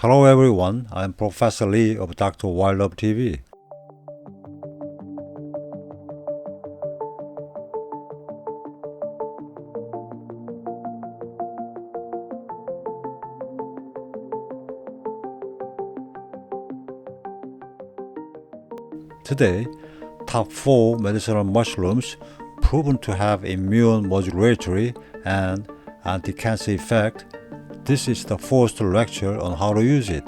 Hello everyone, I'm Professor Lee of Dr. Wildlove TV. Today, top 4 medicinal mushrooms proven to have immune modulatory and anti-cancer effect. This is the first lecture on how to use it.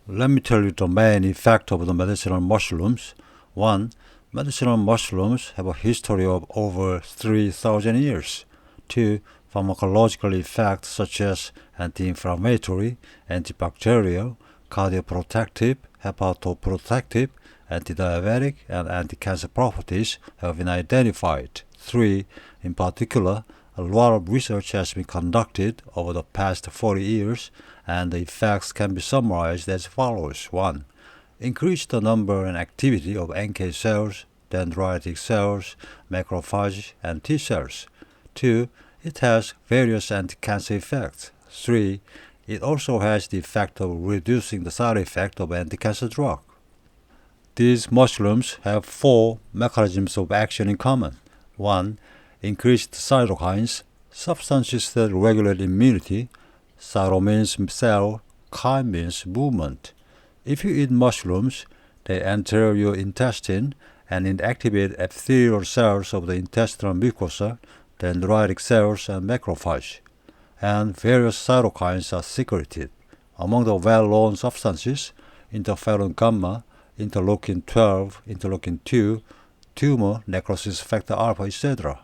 Let me tell you the main effect of the medicinal mushrooms. 1. Medicinal mushrooms have a history of over 3,000 years. 2. Pharmacological effects such as anti-inflammatory, antibacterial, cardioprotective, hepatoprotective, antidiabetic, and anti-cancer properties have been identified. 3. In particular, a lot of research has been conducted over the past 40 years, and the effects can be summarized as follows. 1. Increase the number and activity of NK cells, dendritic cells, macrophages, and T cells. 2. It has various anti-cancer effects. 3. It also has the effect of reducing the side effect of anti-cancer drug. These mushrooms have 4 mechanisms of action in common. 1. Increased cytokines, substances that regulate immunity. Cyto means cell, kine means movement. If you eat mushrooms, they enter your intestine and inactivate epithelial cells of the intestinal mucosa, dendritic cells, and macrophage. And various cytokines are secreted. Among the well-known substances, interferon gamma, interleukin-12, interleukin-2, tumor necrosis factor alpha, etc.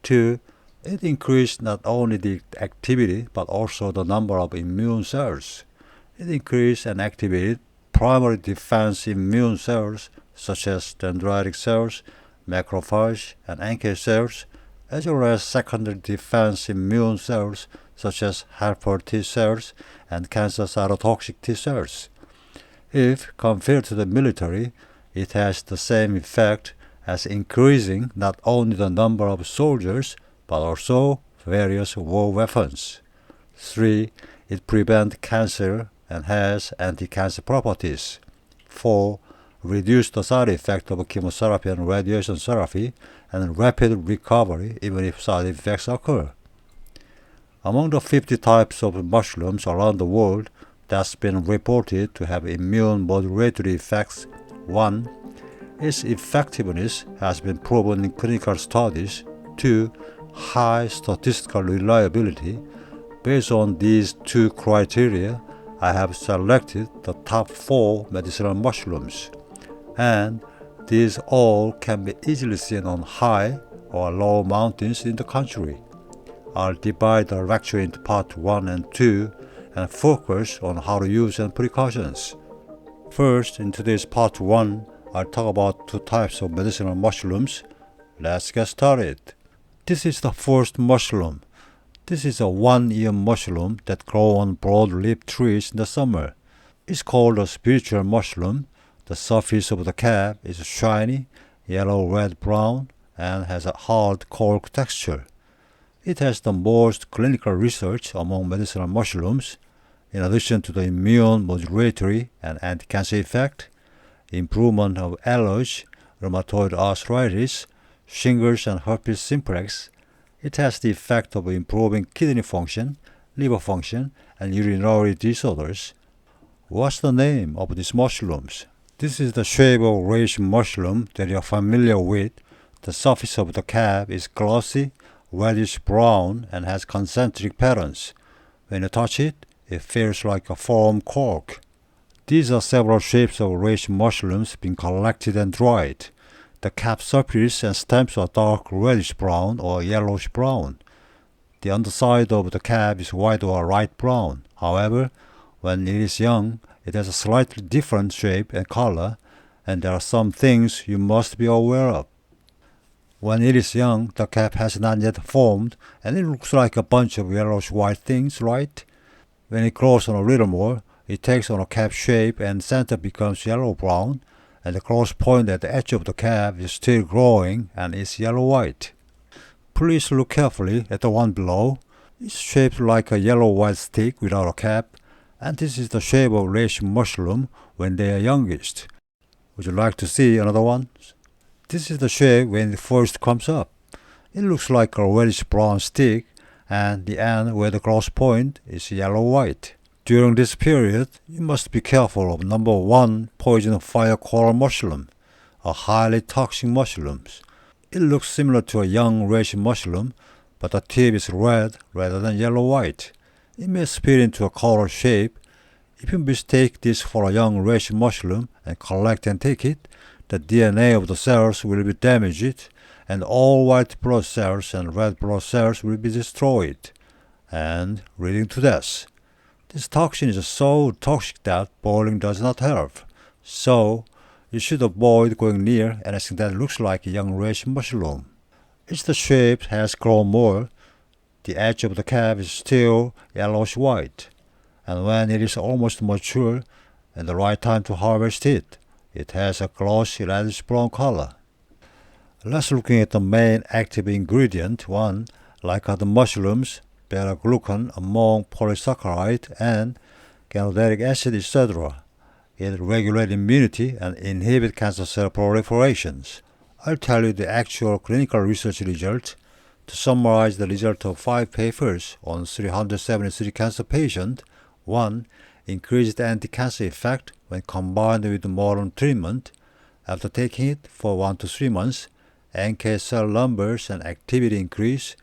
2. It increased not only the activity but also the number of immune cells. It increased and activated primary defense immune cells such as dendritic cells, macrophage, and NK cells, as well as secondary defense immune cells such as helper T cells and cancer cytotoxic T cells. If compared to the military, it has the same effect as increasing not only the number of soldiers but also various war weapons. 3. It prevents cancer and has anti-cancer properties. 4. Reduce the side effect of chemotherapy and radiation therapy and rapid recovery even if side effects occur. Among the 50 types of mushrooms around the world that's been reported to have immune modulatory effects, 1. Its effectiveness has been proven in clinical studies. 2. High statistical reliability. Based on these 2 criteria, I have selected the top 4 medicinal mushrooms, and these all can be easily seen on high or low mountains in the country. I'll divide the lecture into part 1 and 2 and focus on how to use and precautions. First, in today's part 1, I'll talk about 2 types of medicinal mushrooms. Let's get started. This is the first mushroom. This is a one-ear mushroom that grows on broadleaf trees in the summer. It's called a spiritual mushroom. The surface of the cap is shiny, yellow, red, brown, and has a hard cork texture. It has the most clinical research among medicinal mushrooms. In addition to the immune modulatory and anti-cancer effect, improvement of allergy, rheumatoid arthritis, shingles, and herpes simplex, it has the effect of improving kidney function, liver function, and urinary disorders. What's the name of these mushrooms? This is the shape of reishi mushroom that you're familiar with. The surface of the cap is glossy, reddish-brown, and has concentric patterns. When you touch it, it feels like a foam cork. These are several shapes of reishi mushrooms being collected and dried. The cap surface and stems are dark reddish-brown or yellowish-brown. The underside of the cap is white or light brown. However, when it is young, it has a slightly different shape and color, and there are some things you must be aware of. When it is young, the cap has not yet formed, and it looks like a bunch of yellowish-white things, right? When it grows on a little more, it takes on a cap shape and center becomes yellow-brown, and the gross point at the edge of the cap is still growing and is yellow-white. Please look carefully at the one below. It's shaped like a yellow-white stick without a cap, And this is the shape of reishi mushroom when they are youngest. Would you like to see another one? This is the shape when it first comes up. It looks like a reddish brown stick, and the end where the cross point is yellow-white. During this period, you must be careful of number 1 poison fire coral mushroom, a highly toxic mushroom. It looks similar to a young reishi mushroom, but the tip is red rather than yellow-white. It may split into a coral shape. If you mistake this for a young reishi mushroom and collect and take it, the DNA of the cells will be damaged, and all white blood cells and red blood cells will be destroyed, and leading to death. This toxin is so toxic that boiling does not help. So, you should avoid going near anything that looks like a young reishi mushroom. As the shape has grown more, the edge of the cap is still yellowish-white, and when it is almost mature and the right time to harvest it, it has a glossy reddish-brown color. Let's look at the main active ingredient. 1. Like other mushrooms, beta-glucan among polysaccharide and ganoderic acid, etc. It regulates immunity and inhibits cancer cell proliferations. I'll tell you the actual clinical research results. To summarize the result of 5 papers on 373 cancer patients: 1. Increased anti-cancer effect when combined with modern treatment. After taking it for 1 to 3 months, NK cell numbers and activity increase.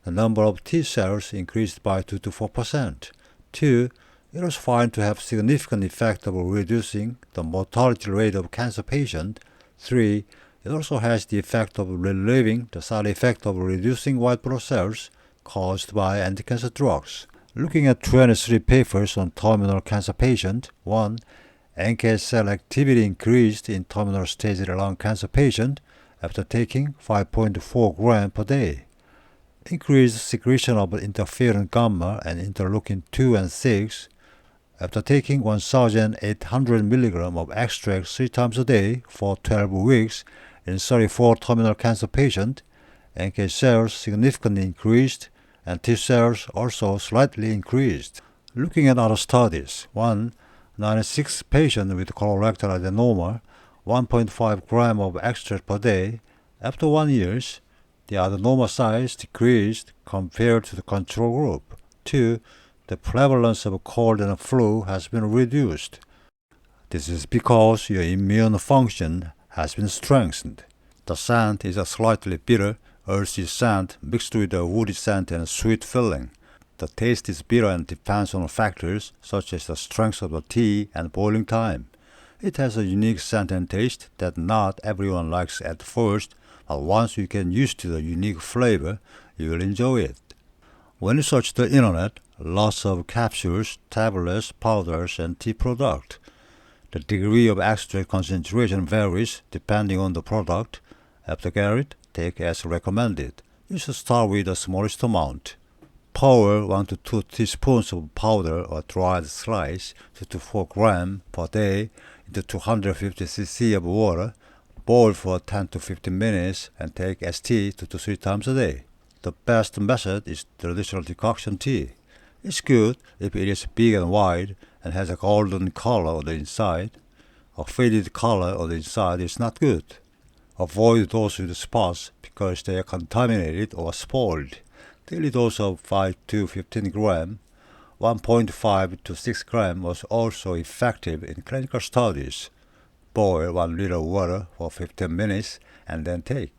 The number of T cells increased by 2 to 4%. 2. It was found to have significant effect of reducing the mortality rate of cancer patients. 3. It also has the effect of relieving the side effect of reducing white blood cells caused by anti-cancer drugs. Looking at 23 papers on terminal cancer patients: 1. NK cell activity increased in terminal stage lung cancer patients after taking 5.4 grams per day. Increased secretion of interferon gamma and interleukin 2 and 6 after taking 1,800 mg of extract 3 times a day for 12 weeks in 34 terminal cancer patients. NK cells significantly increased and T cells also slightly increased. Looking at other studies: 1. 96 patients with colorectal adenoma, 1.5 grams of extract per day. After 1 year, the adenoma size decreased compared to the control group. 2. The prevalence of cold and flu has been reduced. This is because your immune function has been strengthened. The scent is a slightly bitter, earthy scent mixed with a woody scent and a sweet filling. The taste is bitter and depends on factors such as the strength of the tea and boiling time. It has a unique scent and taste that not everyone likes at first, but once you get used to the unique flavor, you will enjoy it. When you search the internet, lots of capsules, tablets, powders, and tea products. The degree of extract concentration varies depending on the product. After getting it, take as recommended. You should start with the smallest amount. Pour 1 to 2 teaspoons of powder or dried slice 2 to 4 grams per day into 250 cc of water. Boil for 10 to 15 minutes and take as tea 2 to 3 times a day. The best method is traditional decoction tea. It's good if it is big and wide and has a golden color on the inside. A faded color on the inside is not good. Avoid those with spots because they are contaminated or spoiled. Daily dose of 5 to 15 grams, 1.5 to 6 grams was also effective in clinical studies. Boil 1 liter of water for 15 minutes and then take.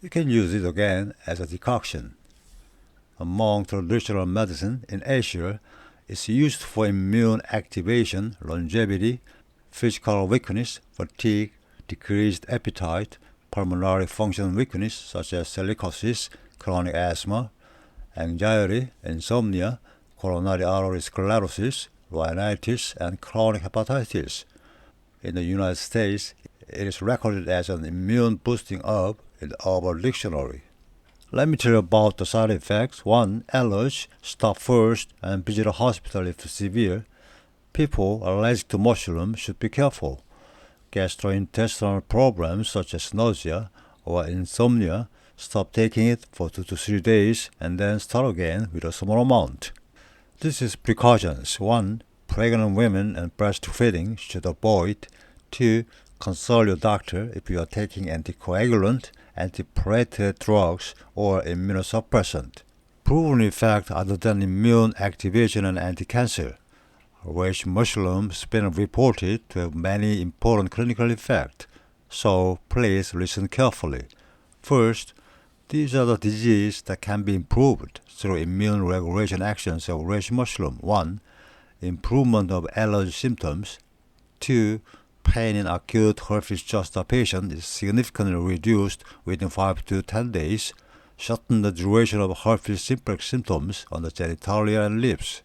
You can use it again as a decoction. Among traditional medicine in Asia, it's used for immune activation, longevity, physical weakness, fatigue, decreased appetite, pulmonary function weakness such as silicosis, chronic asthma, anxiety, insomnia, coronary artery sclerosis, rhinitis, and chronic hepatitis. In the United States, it is recorded as an immune-boosting herb in the Herbal Dictionary. Let me tell you about the side effects. 1. Allergy. Stop first and visit a hospital if severe. People allergic to mushrooms should be careful. Gastrointestinal problems such as nausea or insomnia, stop taking it for 2 to 3 days and then start again with a small amount. This is precautions. 1. pregnant women and breastfeeding should avoid. 2. Consult your doctor if you are taking anticoagulant, antiplatelet drugs, or immunosuppressant. Proven effect other than immune activation and anti-cancer. Reishi mushroom has been reported to have many important clinical effects, so please listen carefully. First, these are the diseases that can be improved through immune regulation actions of reishi mushroom. 1. Improvement of allergy symptoms. 2. Pain in acute herpes zoster patient is significantly reduced within 5 to 10 days, shorten the duration of herpes simplex symptoms on the genitalia and lips.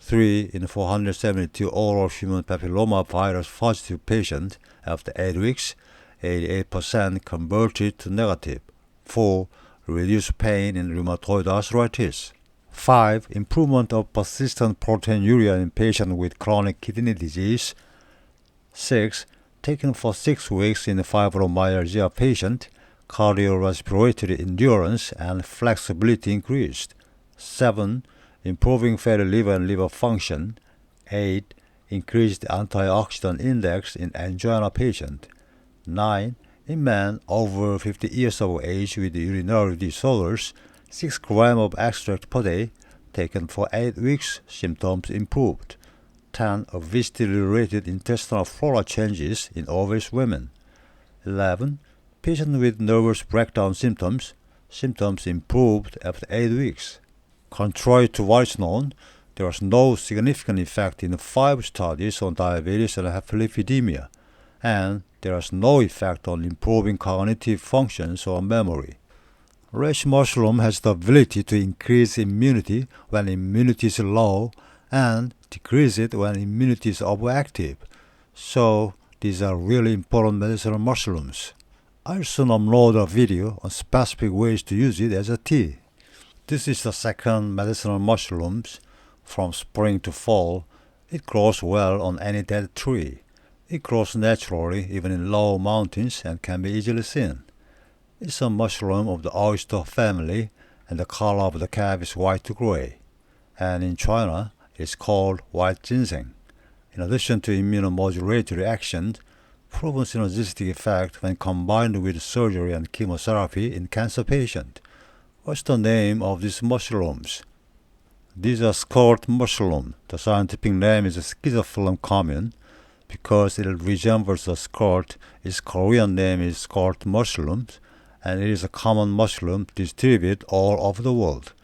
3. In 472 oral human papilloma virus positive patients after 8 weeks, 88% converted to negative. 4. Reduce pain in rheumatoid arthritis. 5. Improvement of persistent proteinuria in patients with chronic kidney disease. 6. Taken for 6 weeks in fibromyalgia patient, cardiorespiratory endurance and flexibility increased. 7. Improving fatty liver and liver function. 8. Increased antioxidant index in angina patient. 9. In men over 50 years of age with urinary disorders, 6 grams of extract per day, taken for 8 weeks, symptoms improved. 10. Obesity-related intestinal flora changes in obese women. 11. Patient with nervous breakdown symptoms improved after 8 weeks. Contrary to what is known, there was no significant effect in 5 studies on diabetes and hyperlipidemia, and there is no effect on improving cognitive functions or memory. Reishi mushroom has the ability to increase immunity when immunity is low and decrease it when immunity is overactive. So these are really important medicinal mushrooms. I'll soon upload a video on specific ways to use it as a tea. This is the second medicinal mushrooms. From spring to fall, it grows well on any dead tree. It grows naturally even in low mountains and can be easily seen. It's a mushroom of the oyster family, and the color of the cap is white to gray. And in China, it's called white ginseng. In addition to immunomodulatory action, proven synergistic effect when combined with surgery and chemotherapy in cancer patients. What's the name of these mushrooms? These are scort mushroom. The scientific name is Schizophyllum commune. Because it resembles a scort, its Korean name is scort mushrooms, and it is a common mushroom distributed all over the world.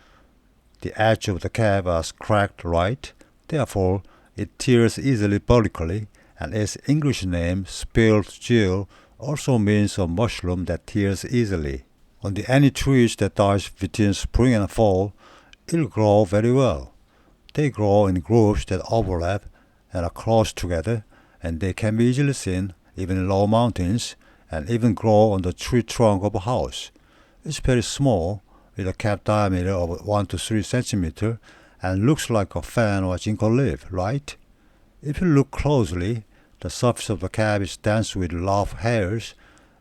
The edge of the cap is cracked right, therefore it tears easily vertically, and its English name, spilled jewel, also means a mushroom that tears easily. On the any trees that dies between spring and fall, it will grow very well. They grow in groups that overlap and are close together, and they can be easily seen even in low mountains and even grow on the tree trunk of a house. It's very small, with a cap diameter of 1 to 3 centimeters, and looks like a fan or a ginkgo leaf, right? If you look closely, the surface of the cap is dense with a lot of hairs,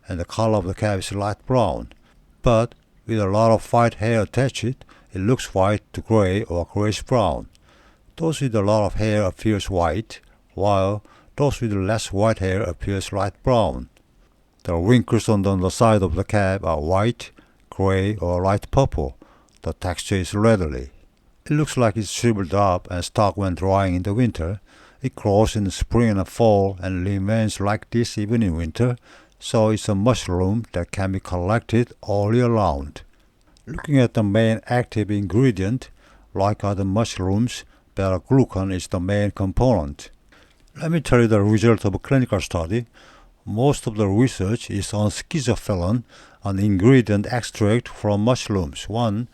and the color of the cap is light brown. But with a lot of white hair attached, it looks white to gray or grayish-brown. Those with a lot of hair appears white, while those with less white hair appears light brown. The wrinkles on the underside of the cap are white, gray, or light purple. The texture is leathery. It looks like it's shriveled up and stuck when drying in the winter. It grows in the spring and fall and remains like this even in winter, so it's a mushroom that can be collected all year round. Looking at the main active ingredient, like other mushrooms, beta-glucan is the main component. Let me tell you the result of a clinical study. Most of the research is on schizophyllan, an ingredient extract from mushrooms. 1.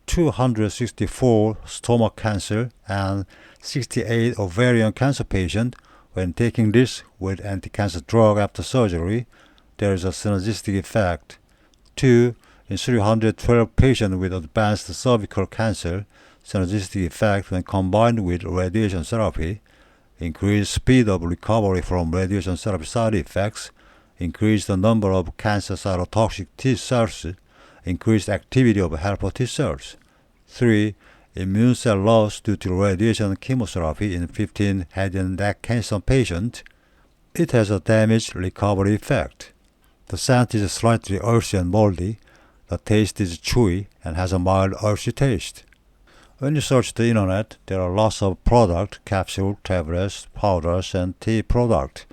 264 stomach cancer and 68 ovarian cancer patients, when taking this with anti-cancer drug after surgery, there is a synergistic effect. 2. In 312 patients with advanced cervical cancer, synergistic effect when combined with radiation therapy. Increased speed of recovery from radiation therapy side effects, increased the number of cancer cytotoxic T cells, increased activity of helper T cells. 3. immune cell loss due to radiation chemotherapy in 15 head and neck cancer patients. It has a damage recovery effect. The scent is slightly earthy and moldy. The taste is chewy and has a mild earthy taste. When you search the internet, there are lots of products, capsule, tablets, powders, and tea products.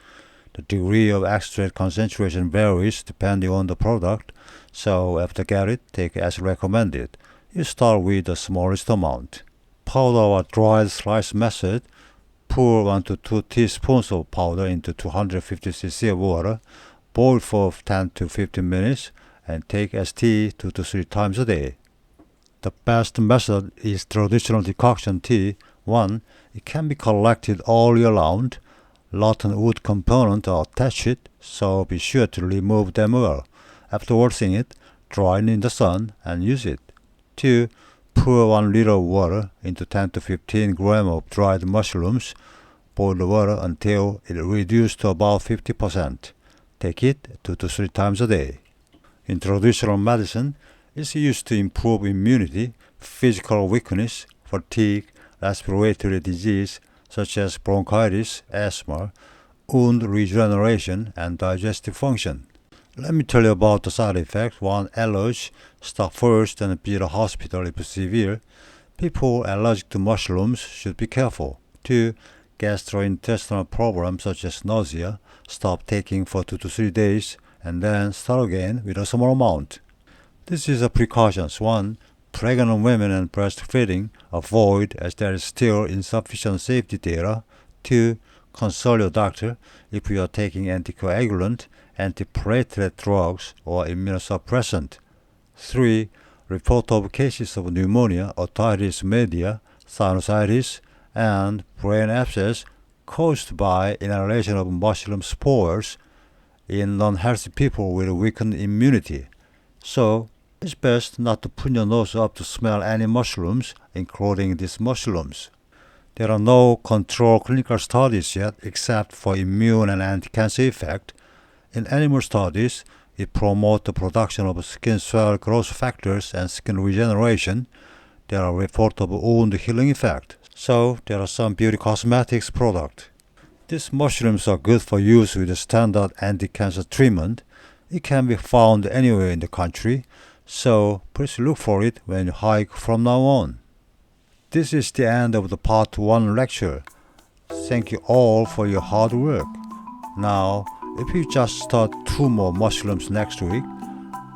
The degree of extract concentration varies depending on the product, so after get it, take as recommended. You start with the smallest amount. Powder or dried slice method. Pour 1 to 2 teaspoons of powder into 250 cc of water. Boil for 10 to 15 minutes and take as tea 2 to 3 times a day. The best method is traditional decoction tea. 1. It can be collected all year round. Lot and wood components are attached, so be sure to remove them well. After washing it, dry it in the sun and use it. 2. Pour 1 liter of water into 10 to 15 grams of dried mushrooms. Boil the water until it reduces to about 50%. Take it 2 to 3 times a day. In traditional medicine, it's used to improve immunity, physical weakness, fatigue, respiratory disease such as bronchitis, asthma, wound regeneration, and digestive function. Let me tell you about the side effects. 1. Allergy. Stop first and be at a hospital if severe. People allergic to mushrooms should be careful. 2. Gastrointestinal problems such as nausea. Stop taking for 2 to 3 days and then start again with a small amount. This is a precautions. 1. Pregnant women and breastfeeding avoid as there is still insufficient safety data. 2. Consult your doctor if you are taking anticoagulant, antiplatelet drugs, or immunosuppressant. 3. Report of cases of pneumonia, otitis media, sinusitis, and brain abscess caused by inhalation of mushroom spores in non-healthy people with weakened immunity. So, it's best not to put your nose up to smell any mushrooms, including these mushrooms. There are no controlled clinical studies yet except for immune and anti-cancer effect. In animal studies, it promotes the production of skin cell growth factors and skin regeneration. There are reports of wound healing effect. So, there are some beauty cosmetics products. These mushrooms are good for use with the standard anti-cancer treatment. It can be found anywhere in the country, so please look for it when you hike from now on. This is the end of the part 1 lecture. Thank you all for your hard work. Now, if you just start 2 more mushrooms next week,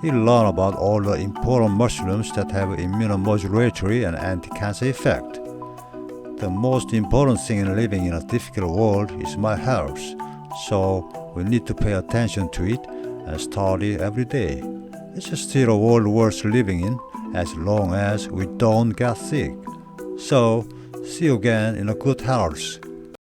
you'll learn about all the important mushrooms that have immunomodulatory and anti-cancer effect. The most important thing in living in a difficult world is my health, so we need to pay attention to it and study every day. It's still a world worth living in as long as we don't get sick. So, see you again in a good health.